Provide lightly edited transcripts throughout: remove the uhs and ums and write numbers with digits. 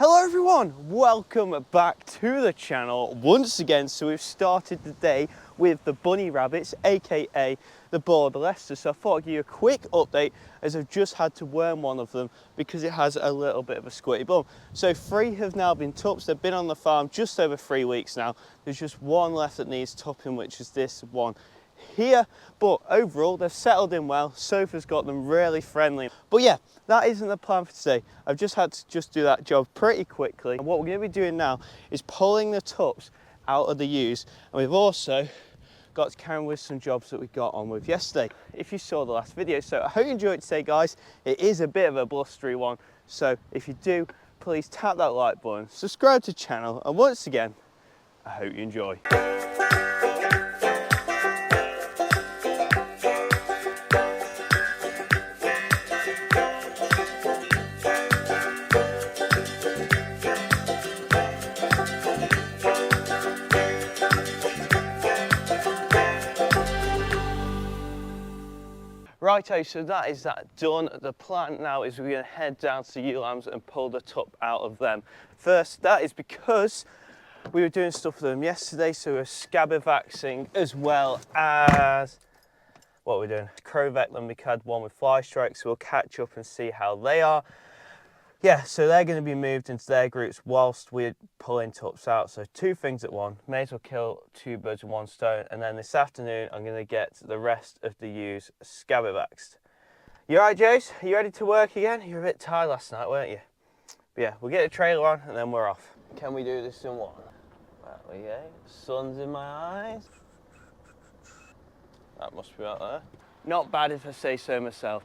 Hello everyone, welcome back to the channel once again. So we've started the day with the bunny rabbits, aka the border Leicester. So I thought I'd give you a quick update as I've just had to worm one of them because it has a little bit of a squirty bum. So 3 have now been tupped. They've been on the farm just over 3 weeks now. There's just one left that needs tupping, which is this one here, but overall they've settled in well. Sophie's got them really friendly. But yeah, that isn't the plan for today. I've just had to do that job pretty quickly, and what we're going to be doing now is pulling the tups out of the ewes, and we've also got to carry on with some jobs that we got on with yesterday, if you saw the last video. So I hope you enjoyed it today, guys. It is a bit of a blustery one, so if you do, please tap that like button, subscribe to the channel, and once again, I hope you enjoy. Righto, so that is that done. The plan now is we're going to head down to the ewe lambs and pull the tup out of them. First, that is because we were doing stuff for them yesterday, so we're scabivaxing as well as what we're doing. Crowvet them, we had one with fly strikes, so we'll catch up and see how they are. Yeah, so they're going to be moved into their groups whilst we're pulling tups out. So 2 things at once. May as well kill 2 birds with 1 stone. And then this afternoon, I'm going to get the rest of the ewes scabivaxed. You alright, Jace? Are you ready to work again? You were a bit tired last night, weren't you? But yeah, we'll get the trailer on and then we're off. Can we do this in one? There we go. Sun's in my eyes. That must be right there. Not bad if I say so myself.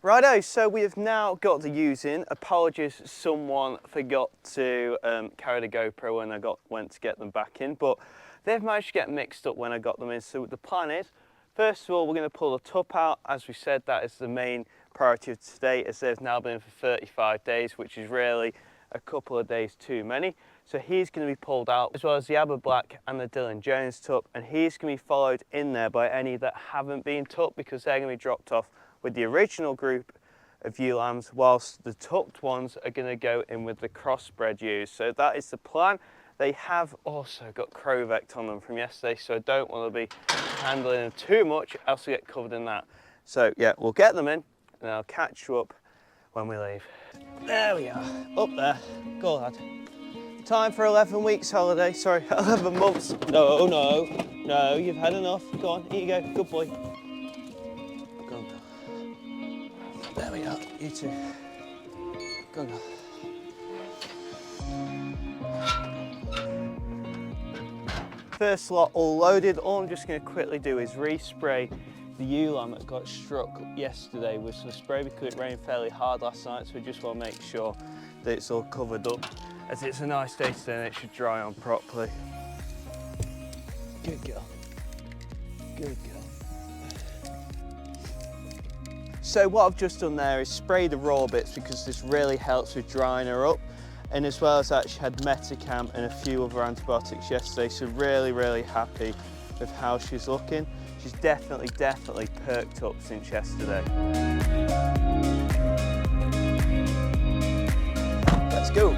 Righto, so we have now got the ewes in. Apologies, someone forgot to carry the GoPro when I went to get them back in, but they've managed to get mixed up when I got them in. So the plan is, first of all, we're going to pull the tup out. As we said, that is the main priority of today, as they've now been in for 35 days, which is really a couple of days too many. So he's going to be pulled out, as well as the Aber Black and the Dylan Jones tup, and he's going to be followed in there by any that haven't been tupped, because they're going to be dropped off with the original group of ewe lambs, whilst the tupped ones are going to go in with the crossbred ewes. So that is the plan. They have also got crowvet on them from yesterday, so I don't want to be handling them too much, else we get covered in that. So yeah, we'll get them in and I'll catch you up when we leave. There we are, up there. Go lad. Time for 11 weeks holiday, sorry, 11 months. No, you've had enough. Go on, here you go, good boy. There we are, you two. Go on, go. First lot all loaded. All I'm just going to quickly do is respray the ewe lamb that got struck yesterday with some spray because it rained fairly hard last night, so we just want to make sure that it's all covered up, as it's a nice day today and it should dry on properly. Good girl. Good girl. So what I've just done there is spray the raw bits because this really helps with drying her up, and as well as that she had Metacam and a few other antibiotics yesterday, so really happy with how she's looking. She's definitely perked up since yesterday. Let's go.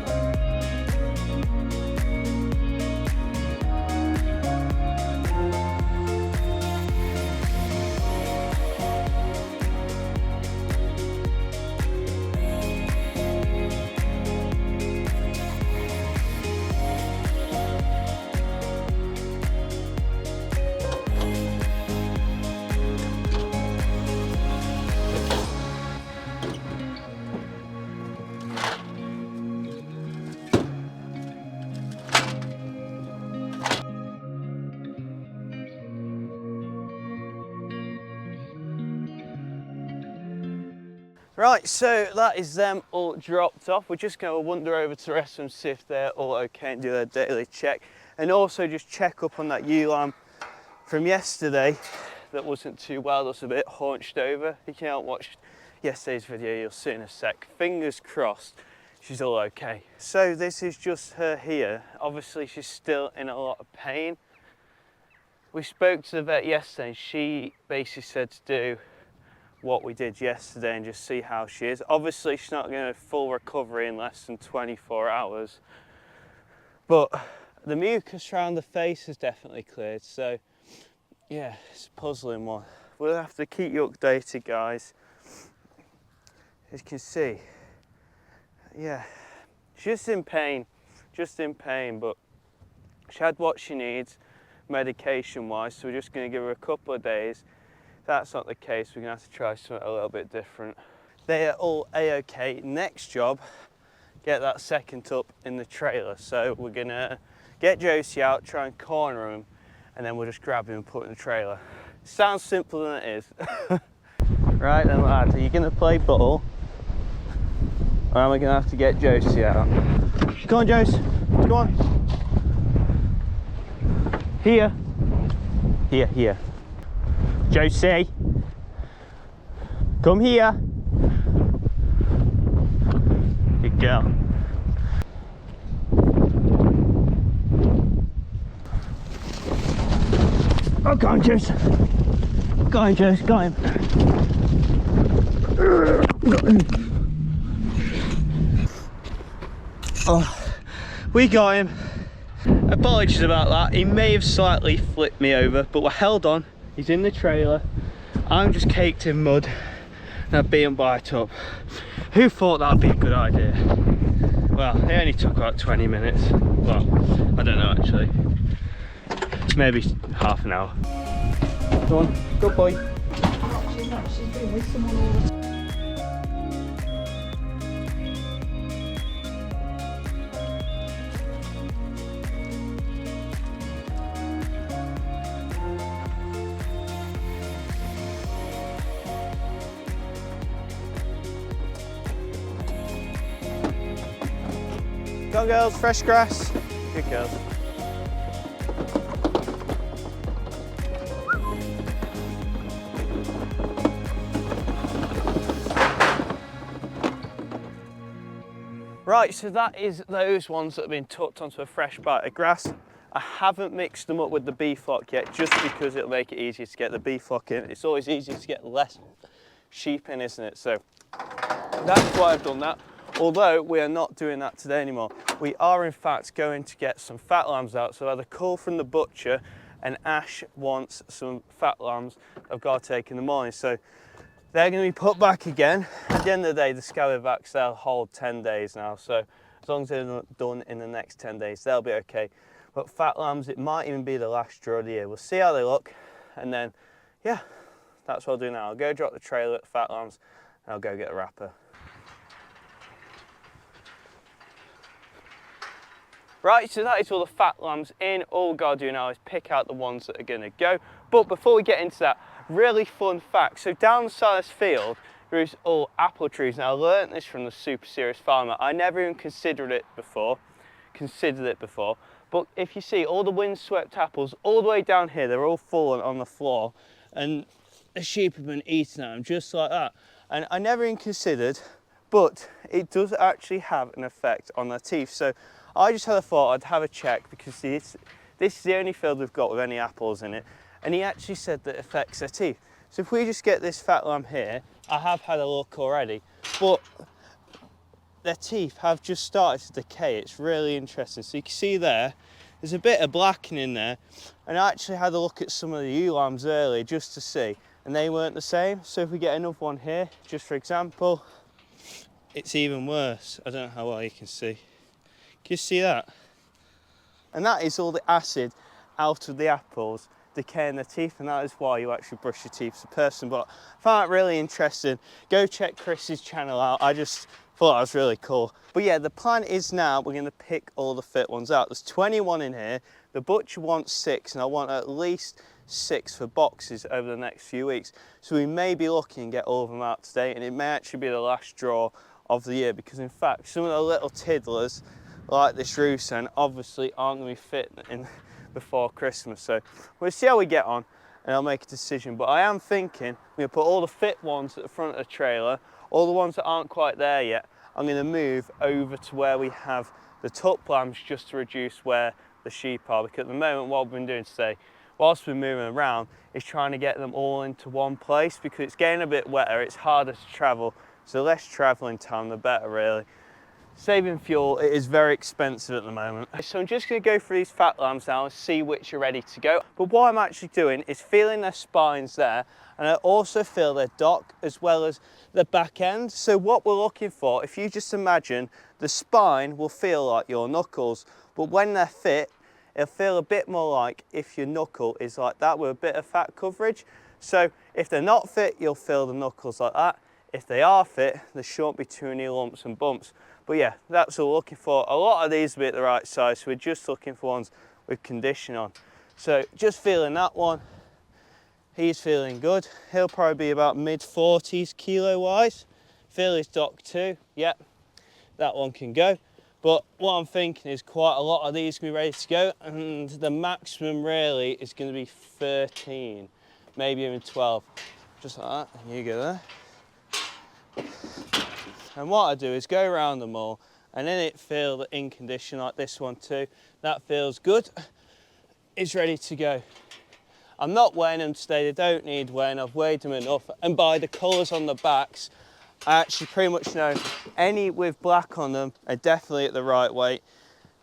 Right, so that is them all dropped off. We're just going to wander over to the rest of them, see if they're all okay and do their daily check. And also just check up on that ewe lamb from yesterday that wasn't too well, that was a bit haunched over. If you haven't watched yesterday's video, you'll see in a sec. Fingers crossed she's all okay. So this is just her here. Obviously she's still in a lot of pain. We spoke to the vet yesterday and she basically said to do what we did yesterday and just see how she is. Obviously she's not going to full recovery in less than 24 hours, but the mucus around the face has definitely cleared, so yeah, it's a puzzling one. We'll have to keep you updated, guys. As you can see, yeah, she's just in pain, but she had what she needs medication wise, so we're just going to give her a couple of days. If that's not the case, we're going to have to try something a little bit different. They are all a-okay. Next job, get that second up in the trailer. So we're going to get Josie out, try and corner him, and then we'll just grab him and put him in the trailer. Sounds simpler than it is. Right then, lads, are you going to play ball? Or am I going to have to get Josie out? Come on, Josie, come on. Here. Here. Josie, come here. Good girl. Oh, go on, Josie. Go on, Josie, got him. Oh, we got him. Apologies about that. He may have slightly flipped me over, but we're held on. He's in the trailer. I'm just caked in mud and I've beaten by a tub. Who thought that'd be a good idea? Well, it only took about 20 minutes. Well, I don't know actually. Maybe half an hour. Go on, good boy. She's not, she's been with someone all the time. Go on, girls, fresh grass. Good girls. Right, so that is those ones that have been tucked onto a fresh bite of grass. I haven't mixed them up with the beef flock yet, just because it'll make it easier to get the beef flock in. It's always easier to get less sheep in, isn't it? So that's why I've done that. Although we are not doing that today anymore. We are in fact going to get some fat lambs out. So I had a call from the butcher and Ash wants some fat lambs I've got to take in the morning. So they're going to be put back again. At the end of the day, the scallywag they'll hold 10 days now. So as long as they're not done in the next 10 days, they'll be okay. But fat lambs, it might even be the last draw of the year. We'll see how they look. And then, yeah, that's what I'll do now. I'll go drop the trailer at the fat lambs and I'll go get a wrapper. Right, so that is all the fat lambs in. All we've got to do now is pick out the ones that are going to go. But before we get into that, really fun fact. So down the side of this field, there is all apple trees. Now I learnt this from the super serious farmer. I never even considered it before. But if you see all the windswept apples all the way down here, they're all fallen on the floor and the sheep have been eating at them just like that. And I never even considered, but it does actually have an effect on their teeth. So I just had a thought I'd have a check because this is the only field we've got with any apples in it. And he actually said that it affects their teeth. So if we just get this fat lamb here, I have had a look already, but their teeth have just started to decay. It's really interesting. So you can see there's a bit of blackening there. And I actually had a look at some of the ewe lambs earlier just to see, and they weren't the same. So if we get another one here, just for example, it's even worse. I don't know how well you can see. Can you see that? And that is all the acid out of the apples decaying their teeth, and that is why you actually brush your teeth as a person. But I found it really interesting. Go check Chris's channel out. I just thought that was really cool. But yeah, the plan is now we're going to pick all the fit ones out. There's 21 in here. The butcher wants 6, and I want at least 6 for boxes over the next few weeks. So we may be looking and get all of them out today, and it may actually be the last draw of the year, because in fact some of the little tiddlers like this rooster obviously aren't going to be fit in before Christmas. So we'll see how we get on and I'll make a decision. But I am thinking I'm going to put all the fit ones at the front of the trailer, all the ones that aren't quite there yet, I'm going to move over to where we have the tuck lambs just to reduce where the sheep are, because at the moment what we've been doing today, whilst we're moving around is trying to get them all into one place, because it's getting a bit wetter, it's harder to travel, so less travelling time the better really. Saving fuel, it is very expensive at the moment. So I'm just going to go through these fat lambs now and see which are ready to go. But what I'm actually doing is feeling their spines there, and I also feel their dock as well as the back end. So what we're looking for, if you just imagine, the spine will feel like your knuckles, but when they're fit, it'll feel a bit more like if your knuckle is like that with a bit of fat coverage. So if they're not fit, you'll feel the knuckles like that. If they are fit, there shouldn't be too many lumps and bumps. But yeah, that's what we're looking for. A lot of these will be at the right size, so we're just looking for ones with condition on. So just feeling that one, he's feeling good. He'll probably be about mid-40s kilo wise. Feel his dock too, yep, that one can go. But what I'm thinking is quite a lot of these can be ready to go, and the maximum really is going to be 13, maybe even 12. Just like that, and you go there. And what I do is go around them all, and then it feels in condition like this one too. That feels good. It's ready to go. I'm not weighing them today, they don't need weighing, I've weighed them enough. And by the colours on the backs, I actually pretty much know any with black on them are definitely at the right weight,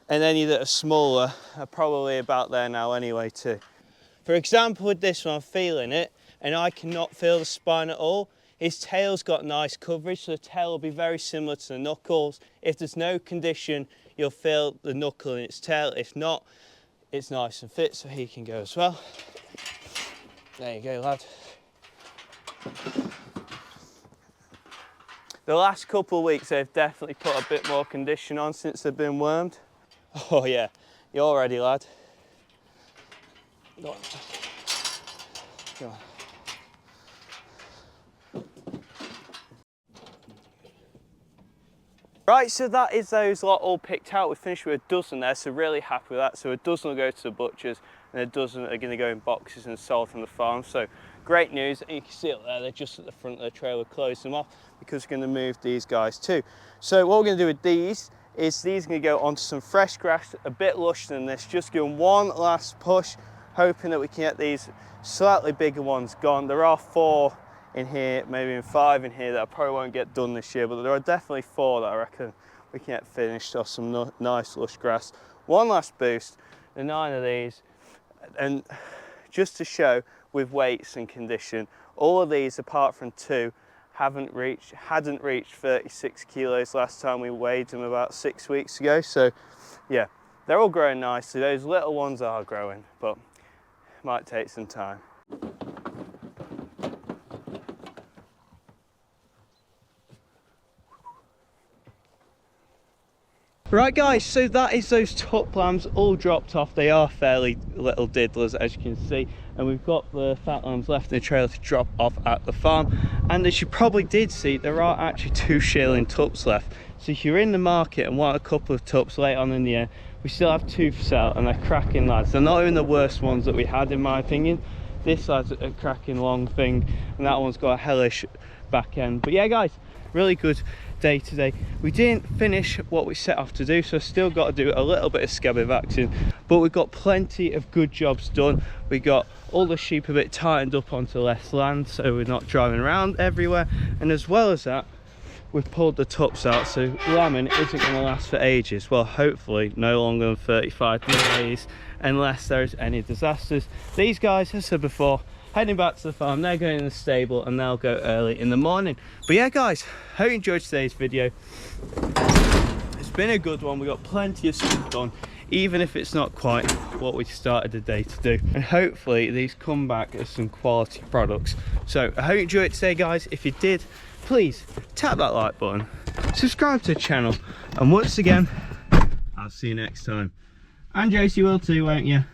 and any that are smaller are probably about there now anyway too. For example, with this one, I'm feeling it, and I cannot feel the spine at all. His tail's got nice coverage, so the tail will be very similar to the knuckles. If there's no condition, you'll feel the knuckle in its tail. If not, it's nice and fit, so he can go as well. There you go, lad. The last couple of weeks, they've definitely put a bit more condition on since they've been wormed. Oh yeah, you're ready, lad. Go on. Go on. Right, so that is those lot all picked out. We finished with a dozen there, so really happy with that. So a dozen will go to the butchers, and a dozen are going to go in boxes and sold from the farm. So great news, and you can see it there, they're just at the front of the trailer, close them off, because we're going to move these guys too. So what we're going to do with these is these are going to go onto some fresh grass, a bit lush than this, just giving one last push, hoping that we can get these slightly bigger ones gone. There are 4 in here, maybe even 5 in here that I probably won't get done this year, but there are definitely 4 that I reckon we can get finished off some nice lush grass. One last boost, the 9 of these, and just to show with weights and condition, all of these apart from 2 hadn't reached 36 kilos last time we weighed them about 6 weeks ago. So yeah, they're all growing nicely. Those little ones are growing, but it might take some time. Right guys, so that is those top lambs all dropped off. They are fairly little diddlers, as you can see, and we've got the fat lambs left in the trailer to drop off at the farm. And as you probably did see, there are actually 2 shearling tups left. So if you're in the market and want a couple of tups late on in the year, we still have 2 for sale, and they're cracking lads. They're not even the worst ones that we had, in my opinion. This lad's a cracking long thing, and that one's got a hellish back end. But yeah guys, really good day today. We didn't finish what we set off to do, so still got to do a little bit of scabby vaccine, but we've got plenty of good jobs done. We got all the sheep a bit tightened up onto less land, so we're not driving around everywhere, and as well as that, we've pulled the tups out, so lambing isn't going to last for ages. Well, hopefully no longer than 35 days, unless there's any disasters. These guys, as I said before, heading back to the farm, they're going in the stable, and they'll go early in the morning. But yeah guys, hope you enjoyed today's video. It's been a good one. We got plenty of stuff done, even if it's not quite what we started the day to do, and hopefully these come back as some quality products. So I hope you enjoyed it today guys. If you did, please tap that like button, subscribe to the channel, and once again, I'll see you next time. And Josie will too, won't you?